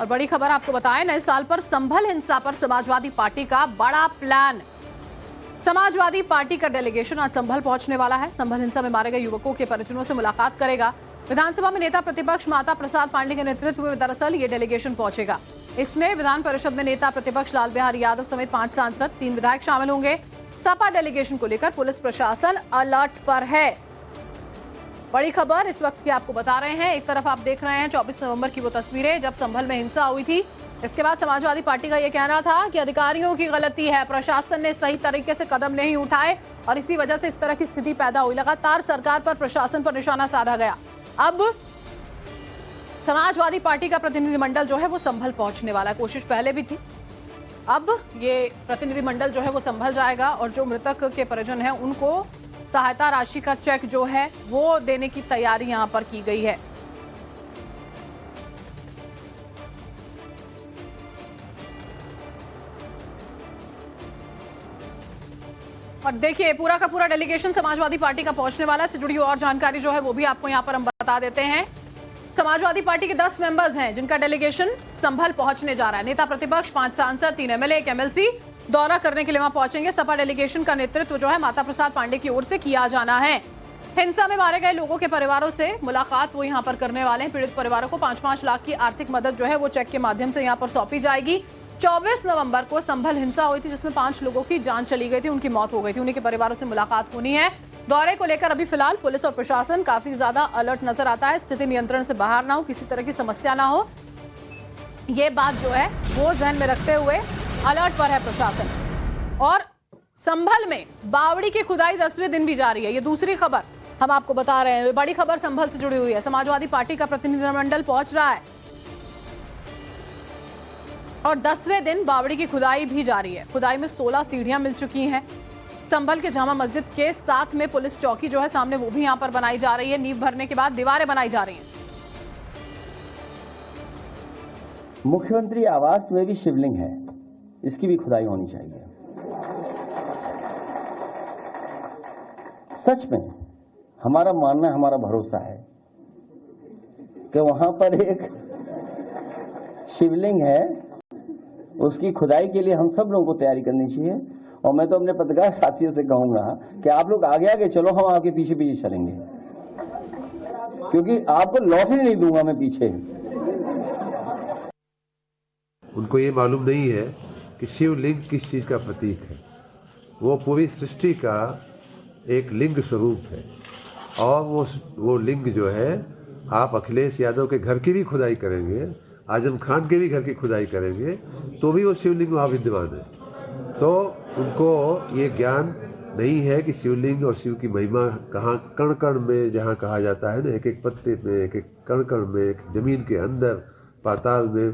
और बड़ी खबर आपको बताएं, नए साल पर संभल हिंसा पर समाजवादी पार्टी का बड़ा प्लान। समाजवादी पार्टी का डेलीगेशन आज संभल पहुंचने वाला है। संभल हिंसा में मारे गए युवकों के परिजनों से मुलाकात करेगा। विधानसभा में नेता प्रतिपक्ष माता प्रसाद पांडे के नेतृत्व में दरअसल ये डेलीगेशन पहुंचेगा। इसमें विधान परिषद में नेता प्रतिपक्ष लाल बिहारी यादव समेत 5 सांसद, 3 विधायक शामिल होंगे। सपा डेलीगेशन को लेकर पुलिस प्रशासन अलर्ट पर है। बड़ी खबर इस वक्त की आपको बता रहे हैं। एक तरफ आप देख रहे हैं 24 नवंबर की वो तस्वीरें जब संभल में हिंसा हुई थी। इसके बाद समाजवादी पार्टी का यह कहना था कि अधिकारियों की गलती है, प्रशासन ने सही तरीके से कदम नहीं उठाए और इसी वजह से इस तरह की स्थिति पैदा हुई। लगातार सरकार पर, प्रशासन पर निशाना साधा गया। अब समाजवादी पार्टी का प्रतिनिधिमंडल जो है वो संभल पहुंचने वाला है। कोशिश पहले भी थी, अब ये प्रतिनिधिमंडल जो है वो संभल जाएगा और जो मृतक के परिजन हैं उनको सहायता राशि का चेक जो है वो देने की तैयारी यहां पर की गई है। और देखिए पूरा का पूरा डेलीगेशन समाजवादी पार्टी का पहुंचने वाला है। इससे जुड़ी और जानकारी जो है वो भी आपको यहां पर हम बता देते हैं। समाजवादी पार्टी के 10 मेंबर्स हैं जिनका डेलीगेशन संभल पहुंचने जा रहा है। नेता प्रतिपक्ष, 5 सांसद, 3 एमएलए, 1 एमएलसी दौरा करने के लिए वहां पहुंचेंगे। सपा डेलीगेशन का नेतृत्व जो है माता प्रसाद पांडे की ओर से किया जाना है। हिंसा में मारे गए लोगों के परिवारों से मुलाकात वो यहां पर करने वाले हैं। पीड़ित परिवारों को 5-5 लाख की आर्थिक मदद जो है वो चेक के माध्यम से यहां पर सौंपी जाएगी। 24 नवंबर को संभल हिंसा हुई थी जिसमें 5 लोगों की जान चली गई थी, उनकी मौत हो गई थी। उन्हीं के परिवारों से मुलाकात होनी है। दौरे को लेकर अभी फिलहाल पुलिस और प्रशासन काफी ज्यादा अलर्ट नजर आता है। स्थिति नियंत्रण से बाहर ना हो, किसी तरह की समस्या ना हो, ये बात जो है वो ध्यान में रखते हुए अलर्ट पर है प्रशासन। और संभल में बावड़ी की खुदाई 10वें दिन भी जारी है। ये दूसरी खबर हम आपको बता रहे हैं। बड़ी खबर संभल से जुड़ी हुई है। समाजवादी पार्टी का प्रतिनिधिमंडल पहुंच रहा है और 10वें दिन बावड़ी की खुदाई भी जारी है। खुदाई में 16 सीढ़ियां मिल चुकी हैं। संभल के जामा मस्जिद के साथ में पुलिस चौकी जो है सामने वो भी यहां पर बनाई जा रही है। नींव भरने के बाद दीवारें बनाई जा रही हैं। मुख्यमंत्री आवास में भी शिवलिंग है, इसकी भी खुदाई होनी चाहिए। सच में हमारा मानना, हमारा भरोसा है कि वहां पर एक शिवलिंग है, उसकी खुदाई के लिए हम सब लोगों को तैयारी करनी चाहिए। और मैं तो अपने पत्रकार साथियों से कहूंगा कि आप लोग आगे आगे चलो, हम आपके पीछे पीछे चलेंगे, क्योंकि आपको लौट ही नहीं दूंगा मैं पीछे। उनको ये मालूम नहीं है कि शिवलिंग किस चीज का प्रतीक है। वो पूरी सृष्टि का एक लिंग स्वरूप है और वो लिंग जो है, आप अखिलेश यादव के घर की भी खुदाई करेंगे, आजम खान के भी घर की खुदाई करेंगे तो भी वो शिवलिंग वहाँ विद्यमान है। तो उनको ये ज्ञान नहीं है कि शिवलिंग और शिव की महिमा कहाँ कण कण में, जहाँ कहा जाता है ना, एक एक पत्ते में, एक एक कण कण में, एक जमीन के अंदर, पाताल में,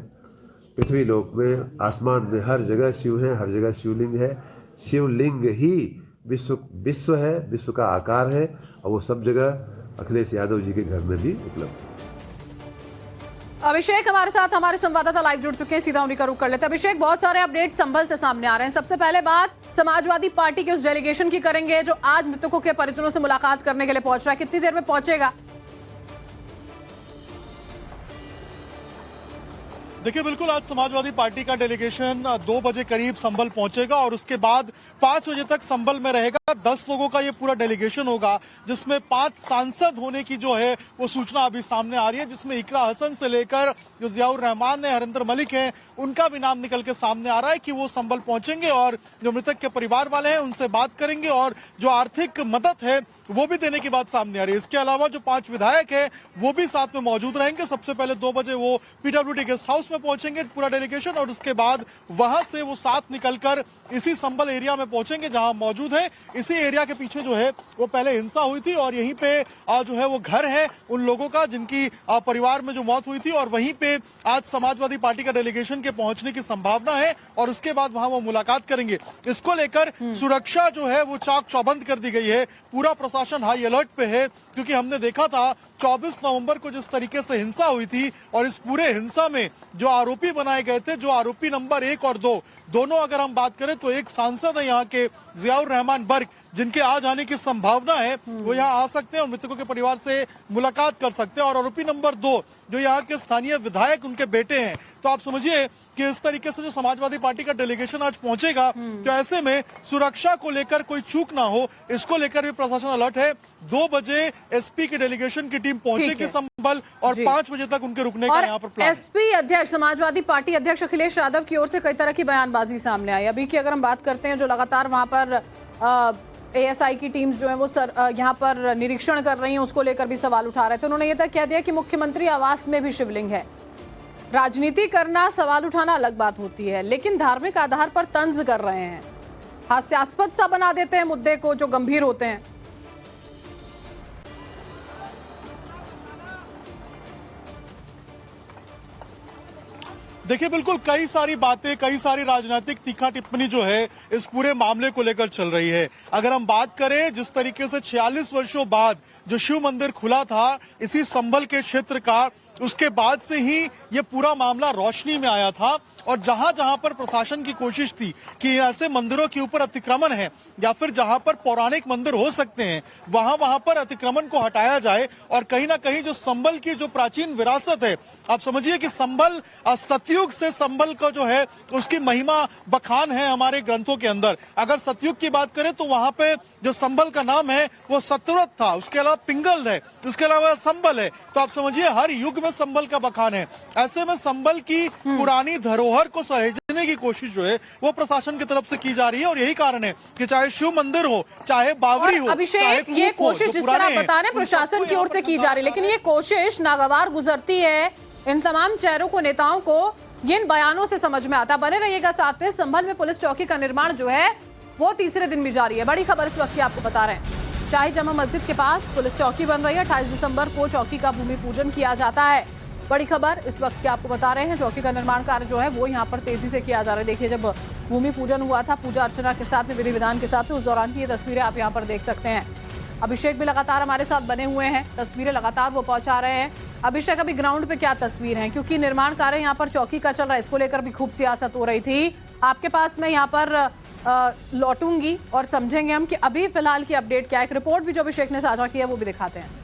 पृथ्वी लोक में, आसमान में, हर जगह शिव है, हर जगह शिवलिंग है। शिवलिंग ही विश्व है, विश्व का आकार है और वो सब जगह अखिलेश यादव जी के घर में भी उपलब्ध है। अभिषेक हमारे साथ, हमारे संवाददाता लाइव जुड़ चुके हैं, सीधा उन्हीं का रुख कर लेते हैं। अभिषेक, बहुत सारे अपडेट संभल से सामने आ रहे हैं। सबसे पहले बात समाजवादी पार्टी के उस डेलीगेशन की करेंगे जो आज मृतकों के परिजनों से मुलाकात करने के लिए पहुंच रहा है। कितनी देर में पहुंचेगा? देखिए, बिल्कुल आज समाजवादी पार्टी का डेलीगेशन 2 बजे करीब संभल पहुंचेगा और उसके बाद 5 बजे तक संभल में रहेगा। 10 लोगों का ये पूरा डेलीगेशन होगा जिसमें 5 सांसद होने की जो है वो सूचना अभी सामने आ रही है, जिसमें इकरा हसन से लेकर जो जियाउर रहमान है, हरिंदर मलिक है, उनका भी नाम निकल के सामने आ रहा है कि वो संभल पहुंचेंगे और जो मृतक के परिवार वाले हैं उनसे बात करेंगे और जो आर्थिक मदद है वो भी देने की बात सामने आ रही है। इसके अलावा जो 5 विधायक है वो भी साथ में मौजूद रहेंगे। सबसे पहले 2 बजे वो पीडब्ल्यूडी गेस्ट हाउस में पहुंचेंगे पूरा डेलीगेशन और उसके बाद वहां से वो साथ निकलकर इसी संभल एरिया में पहुंचेंगे जहां मौजूद है। इसी एरिया के पीछे जो है वो पहले हिंसा हुई थी और यहीं पे जो है वो घर है उन लोगों का जिनकी परिवार में जो मौत हुई थी और वहीं पे आज समाजवादी पार्टी का डेलीगेशन के पहुंचने की संभावना है और उसके बाद वहां वो मुलाकात करेंगे। इसको लेकर सुरक्षा जो है वो चाक चौबंद कर दी गई है। पूरा प्रशासन हाई अलर्ट पे है क्योंकि हमने देखा था 24 नवंबर को जिस तरीके से हिंसा हुई थी और इस पूरे हिंसा में जो आरोपी बनाए गए थे, जो आरोपी नंबर 1 और 2 दोनों अगर हम बात करें तो एक सांसद है यहाँ के जियाउर रहमान बर्क, जिनके आ जाने की संभावना है वो यहाँ आ सकते हैं और मृतकों के परिवार से मुलाकात कर सकते हैं। और आरोपी नंबर 2 जो यहाँ के स्थानीय विधायक उनके बेटे हैं। तो आप समझिए कि इस तरीके से जो समाजवादी पार्टी का डेलीगेशन आज पहुंचेगा, तो ऐसे में सुरक्षा को लेकर कोई चूक ना हो, इसको लेकर भी प्रशासन अलर्ट है। 2 बजे एसपी की डेलीगेशन की टीम पहुंचेगी संभल और 5 बजे तक उनके रुकने का यहाँ पर प्लान। एसपी अध्यक्ष, समाजवादी पार्टी अध्यक्ष अखिलेश यादव की ओर से कई तरह की बयानबाजी सामने आई। अभी की अगर हम बात करते हैं, जो लगातार वहां पर एएसआई की टीम्स जो है वो यहाँ पर निरीक्षण कर रही हैं, उसको लेकर भी सवाल उठा रहे थे। उन्होंने ये तक कह दिया कि मुख्यमंत्री आवास में भी शिवलिंग है। राजनीति करना, सवाल उठाना अलग बात होती है, लेकिन धार्मिक आधार पर तंज कर रहे हैं, हास्यास्पद सा बना देते हैं मुद्दे को जो गंभीर होते हैं। देखिए, बिल्कुल कई सारी बातें, कई सारी राजनीतिक तीखा टिप्पणी जो है इस पूरे मामले को लेकर चल रही है। अगर हम बात करें जिस तरीके से 46 वर्षों बाद जो शिव मंदिर खुला था इसी संभल के क्षेत्र का, उसके बाद से ही ये पूरा मामला रोशनी में आया था। और जहां जहां पर प्रशासन की कोशिश थी कि ऐसे मंदिरों के ऊपर अतिक्रमण है या फिर जहां पर पौराणिक मंदिर हो सकते हैं वहां पर अतिक्रमण को हटाया जाए और कहीं ना कहीं जो संभल की जो प्राचीन विरासत है, आप समझिए कि संभल सतयुग से संभल का जो है उसकी महिमा बखान है हमारे ग्रंथों के अंदर। अगर सतयुग की बात करें तो वहां पे जो संभल का नाम है वो सतव्रत था, उसके अलावा पिंगल है, उसके अलावा संभल है। तो आप समझिए हर युग में संभल का बखान है। ऐसे में संभल की पुरानी धरोहर को सहेजने की कोशिश जो है वो प्रशासन की तरफ से की जा रही है। और यही कारण है कि चाहे शिव मंदिर हो, चाहे बावरी हो, अभिषेक, ये कोशिश जिस तरह बता रहे प्रशासन की ओर से की जा रही है, लेकिन ये कोशिश नागवार गुजरती है इन तमाम चेहरों को, नेताओं को, इन बयानों से समझ में आता। बने रहिएगा साथ में। संभल में पुलिस चौकी का निर्माण जो है वो तीसरे दिन भी जारी है। बड़ी खबर इस वक्त की आपको बता रहे हैं, शाही जमा मस्जिद के पास पुलिस चौकी बन रही है। 28 दिसंबर को चौकी का भूमि पूजन किया जाता है। बड़ी खबर इस वक्त की आपको बता रहे हैं, चौकी का निर्माण कार्य जो है वो यहाँ पर तेजी से किया जा रहा है। देखिए, जब भूमि पूजन हुआ था पूजा अर्चना के साथ में, विधि विधान के साथ में, उस दौरान की ये तस्वीरें आप यहाँ पर देख सकते हैं। अभिषेक भी लगातार हमारे साथ बने हुए हैं, तस्वीरें लगातार वो पहुंचा रहे हैं। अभिषेक, अभी ग्राउंड पे क्या तस्वीर है, क्योंकि निर्माण कार्य यहाँ पर चौकी का चल रहा है, इसको लेकर भी खूब सियासत हो रही थी। आपके पास मैं यहाँ पर लौटूंगी और समझेंगे हम कि अभी फिलहाल की अपडेट क्या है। एक रिपोर्ट भी जो अभिषेक ने साझा की है वो भी दिखाते हैं।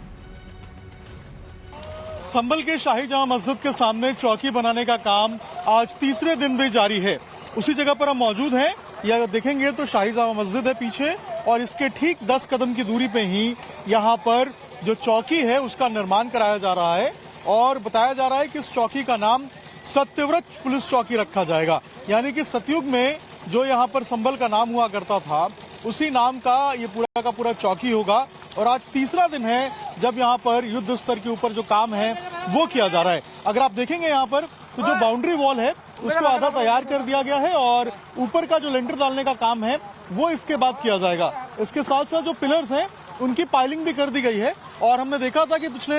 संभल के शाही जामा मस्जिद के सामने चौकी बनाने का काम आज तीसरे दिन भी जारी है। उसी जगह पर हम मौजूद हैं। ये अगर देखेंगे तो शाही जामा मस्जिद है पीछे और इसके ठीक 10 कदम की दूरी पे ही यहाँ पर जो चौकी है उसका निर्माण कराया जा रहा है। और बताया जा रहा है कि इस चौकी का नाम सत्यव्रत पुलिस चौकी रखा जाएगा। यानी कि सतयुग में जो यहाँ पर संभल का नाम हुआ करता था उसी नाम का ये पूरा का पूरा चौकी होगा। और आज तीसरा दिन है जब यहाँ पर युद्ध स्तर के ऊपर जो काम है वो किया जा रहा है। अगर आप देखेंगे यहाँ पर तो जो बाउंड्री वॉल है उसको आधा तैयार कर दिया गया है और ऊपर का जो लेंटर डालने का काम है वो इसके बाद किया जाएगा। इसके साथ साथ जो पिलर्स हैं उनकी पाइलिंग भी कर दी गई है। और हमने देखा था कि पिछले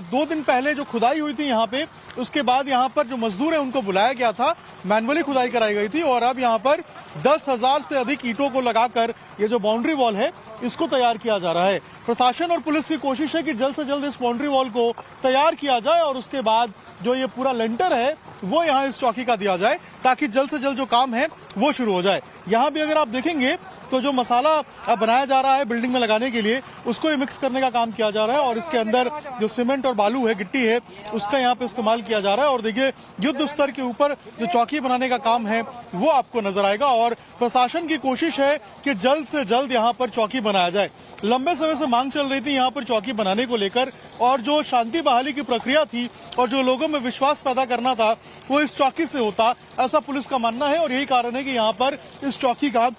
2 दिन पहले जो खुदाई हुई थी यहाँ पे, उसके बाद यहाँ पर जो मजदूर है उनको बुलाया गया था, मैनुअली खुदाई कराई गई थी। और अब यहाँ पर 10,000 से अधिक ईंटों को लगाकर ये जो बाउंड्री वॉल है इसको तैयार किया जा रहा है। प्रशासन और पुलिस की कोशिश है कि जल्द से जल्द इस बाउंड्री वॉल को तैयार किया जाए और उसके बाद जो ये पूरा लेंटर है वो यहाँ इस चौकी का दिया जाए ताकि जल्द से जल्द जो काम है वो शुरू हो जाए। यहाँ भी अगर आप देखेंगे तो जो मसाला बनाया जा रहा है बिल्डिंग में लगाने के लिए उसको ही मिक्स करने का काम किया जा रहा है और इसके अंदर जो सीमेंट और बालू है, गिट्टी है, उसका यहाँ पे इस्तेमाल किया जा रहा है। और देखिए, युद्ध स्तर के ऊपर जो चौकी बनाने का काम है वो आपको नजर आएगा और प्रशासन की कोशिश है कि जल्द से जल्द यहाँ पर चौकी बनाया जाए। लंबे समय से मांग चल रही थी यहाँ पर चौकी बनाने को लेकर और जो शांति बहाली की प्रक्रिया थी और जो लोगों में विश्वास पैदा करना था वो इस चौकी से होता, ऐसा पुलिस का मानना है। और यही कारण है कि यहाँ पर इस चौकी का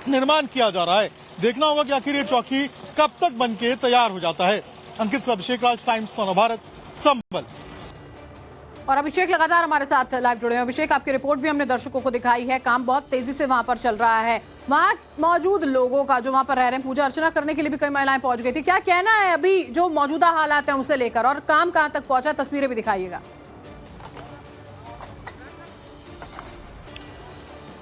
निर्माण किया जा रहा है। देखना होगा कि आखिर ये चौकी कब तक बनके तैयार हो जाता है। अंकित से अभिषेक राज, टाइम्स भारत, संभल। और अभिषेक लगातार हमारे साथ लाइव जुड़े हैं। अभिषेक, आपकी रिपोर्ट भी हमने दर्शकों को दिखाई है, काम बहुत तेजी से वहां पर चल रहा है। वहां मौजूद लोगों का जो वहां पर रह रहे हैं, पूजा अर्चना करने के लिए भी कई महिलाएं पहुंच गई थी, क्या कहना है अभी जो मौजूदा हालात हैं उसे लेकर, और काम कहां तक पहुंचा, तस्वीरें भी दिखाइएगा।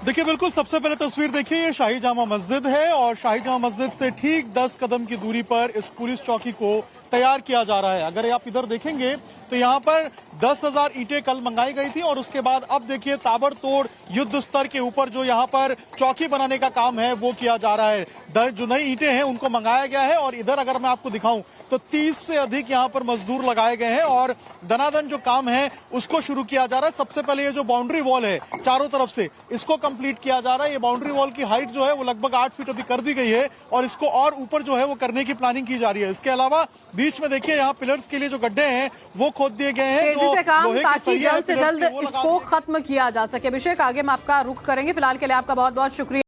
देखिए बिल्कुल सबसे पहले तस्वीर देखिए, ये शाही जामा मस्जिद है और शाही जामा मस्जिद से ठीक 10 कदम की दूरी पर इस पुलिस चौकी को तैयार किया जा रहा है। अगर आप इधर देखेंगे तो यहाँ पर 10,000 ईंटें कल मंगाई गई थी और उसके बाद अब देखिए ताबड़तोड़ युद्ध स्तर के ऊपर जो यहाँ पर चौकी बनाने का काम है वो किया जा रहा है। जो नई ईंटें हैं उनको मंगाया गया है और इधर अगर मैं आपको दिखाऊं तो 30 से अधिक यहाँ पर मजदूर लगाए गए हैं और दनादन जो काम है उसको शुरू किया जा रहा है। सबसे पहले ये जो बाउंड्री वॉल है चारों तरफ से, इसको कंप्लीट किया जा रहा है। ये बाउंड्री वॉल की हाइट जो है वो लगभग 8 फीट अभी कर दी गई है और इसको और ऊपर जो है वो करने की प्लानिंग की जा रही है। इसके अलावा बीच में देखिए यहाँ पिलर्स के लिए जो गड्ढे हैं वो खोद दिए गए हैं, तेजी से काम लोहे के ताकि सरिया जल्द से पिलर्स जल्द के वो लगा इसको खत्म किया जा सके। अभिषेक, आगे हम आपका रुख करेंगे, फिलहाल के लिए आपका बहुत बहुत शुक्रिया।